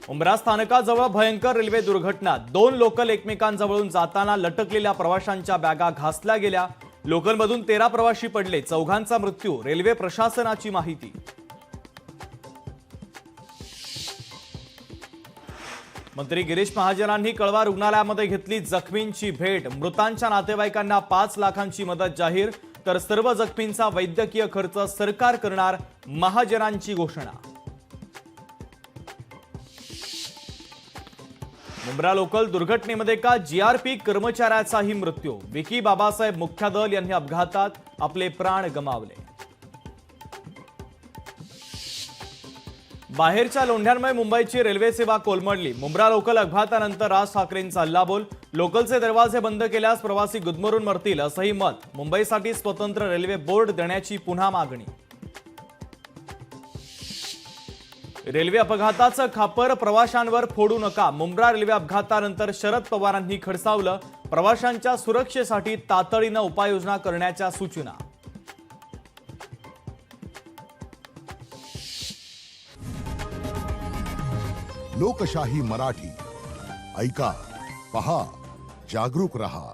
उमरा स्थानकाजवळ भयंकर रेल्वे दुर्घटना। 2 लोकल एकमेकांजवळून जाताना लटकलेल्या प्रवाशांच्या बॅगा घासल्या गेल्या। लोकलमधून 13 प्रवाशी पडले, 4घांचा मृत्यू। रेल्वे प्रशासनाची माहिती। मंत्री गिरीश महाजनांनी कळवा रुग्णालयामध्ये घेतली जखमींची भेट। मृतांच्या नातेवाईकांना 5 लाखांची मदत जाहीर, तर सर्व जखमींचा वैद्यकीय खर्च सरकार करणार, महाजनांची घोषणा। मुंब्रा लोकल दुर्घटनेमध्ये का जीआरपी कर्मचाऱ्याचाही मृत्यू। विकी बाबासाहेब मुख्यादल यांनी अपघातात आपले प्राण गमावले। बाहेरच्या लोंढ्यांमुळे मुंबईची रेल्वे सेवा कोलमडली। मुंब्रा लोकल अपघातानंतर राज ठाकरेंचा हल्लाबोल। लोकलचे दरवाजे बंद केल्यास प्रवासी गुदमरून मरतील, असंही मत। मुंबईसाठी स्वतंत्र रेल्वे बोर्ड देण्याची पुन्हा मागणी। रेल्वे अपघाताचं खापर प्रवाशांवर फोडू नका। मुंब्रा रेल्वे अपघातानंतर शरद पवारांनी खडसावलं। प्रवाशांच्या सुरक्षेसाठी तातडीनं उपाययोजना करण्याच्या सूचना। लोकशाही मराठी ऐका, पहा, जागरूक रहा।